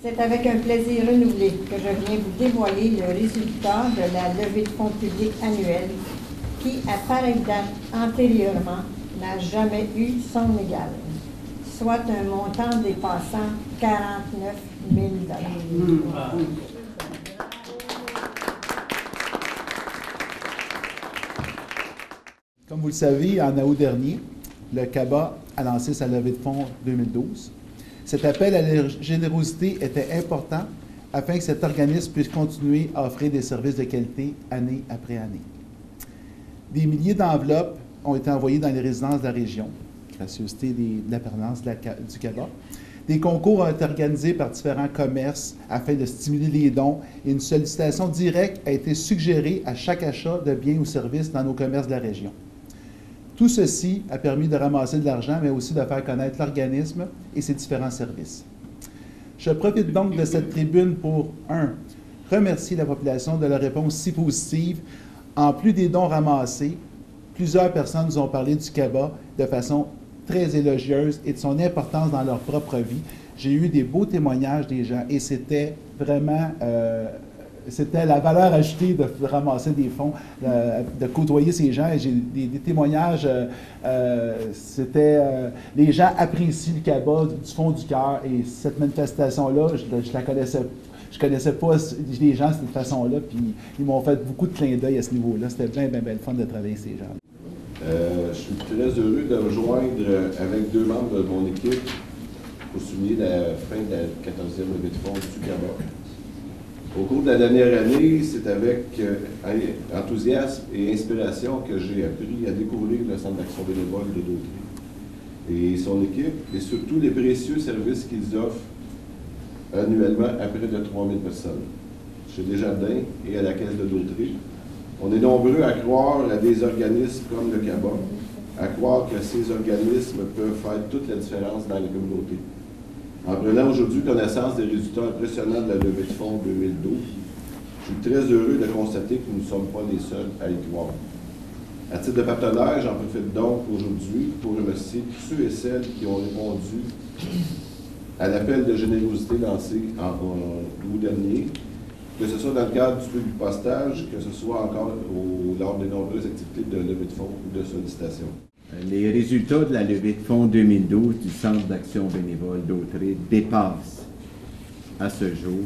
C'est avec un plaisir renouvelé que je viens vous dévoiler le résultat de la levée de fonds publics annuelle qui, à pareille date antérieurement, n'a jamais eu son égal, soit un montant dépassant 49 000 $. Comme vous le savez, en août dernier, le CABA a lancé sa levée de fonds 2012. Cet appel à la générosité était important afin que cet organisme puisse continuer à offrir des services de qualité année après année. Des milliers d'enveloppes ont été envoyées dans les résidences de la région, gracieuseté de la permanence du CABA. Des concours ont été organisés par différents commerces afin de stimuler les dons et une sollicitation directe a été suggérée à chaque achat de biens ou services dans nos commerces de la région. Tout ceci a permis de ramasser de l'argent, mais aussi de faire connaître l'organisme et ses différents services. Je profite donc de cette tribune pour, remercier la population de leur réponse si positive. En plus des dons ramassés, plusieurs personnes nous ont parlé du CABA de façon très élogieuse et de son importance dans leur propre vie. J'ai eu des beaux témoignages des gens et c'était vraiment... c'était la valeur ajoutée de ramasser des fonds, de côtoyer ces gens. Et j'ai des témoignages, les gens apprécient le CABA du fond du cœur. Et cette manifestation-là, je connaissais pas les gens de cette façon-là, puis ils m'ont fait beaucoup de clins d'œil à ce niveau-là. C'était bien le fun de travailler avec ces gens. Je suis très heureux de rejoindre avec deux membres de mon équipe pour souligner la fin de la 14e levée de fonds du CABA. Au cours de la dernière année, c'est avec enthousiasme et inspiration que j'ai appris à découvrir le Centre d'action bénévole de Dauterive et son équipe, et surtout les précieux services qu'ils offrent annuellement à près de 3000 personnes. Chez Desjardins et à la Caisse de Dauterive, on est nombreux à croire à des organismes comme le CABA, à croire que ces organismes peuvent faire toute la différence dans la communauté. En prenant aujourd'hui connaissance des résultats impressionnants de la levée de fonds 2012, je suis très heureux de constater que nous ne sommes pas les seuls à y croire. À titre de partenaire, j'en profite donc aujourd'hui pour remercier tous ceux et celles qui ont répondu à l'appel de générosité lancé en août dernier, que ce soit dans le cadre du publipostage, que ce soit encore lors des nombreuses activités de levée de fonds ou de sollicitation. Les résultats de la levée de fonds 2012 du Centre d'action bénévole Dauterive dépassent à ce jour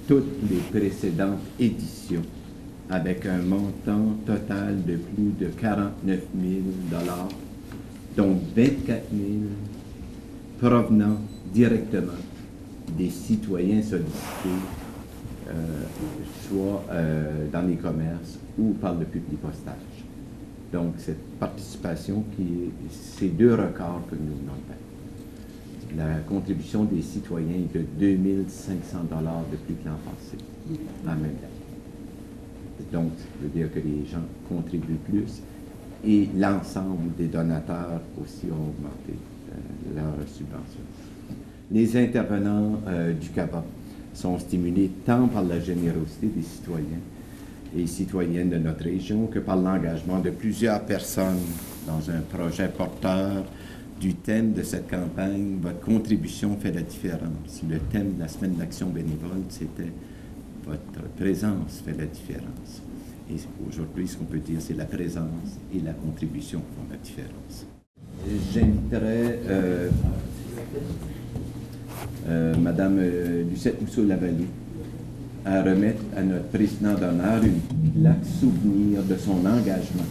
toutes les précédentes éditions, avec un montant total de plus de 49 000 $, dont 24 000 provenant directement des citoyens sollicités, soit dans les commerces ou par le publipostage. Donc, cette participation, c'est deux records que nous venons de faire. La contribution des citoyens est de 2 500 $ de plus que l'an passé, en même temps. Donc, ça veut dire que les gens contribuent plus et l'ensemble des donateurs aussi ont augmenté leur subvention. Les intervenants du CABA sont stimulés tant par la générosité des citoyens et citoyennes de notre région que par l'engagement de plusieurs personnes dans un projet porteur du thème de cette campagne « Votre contribution fait la différence ». Le thème de la Semaine d'action bénévole, c'était « Votre présence fait la différence ». Et aujourd'hui, ce qu'on peut dire, c'est la présence et la contribution font la différence. J'inviterai Mme Lucette Mousseau-Lavallée à remettre à notre président d'honneur une plaque souvenir de son engagement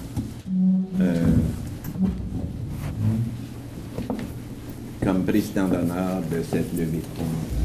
comme président d'honneur de cette levée de fonds.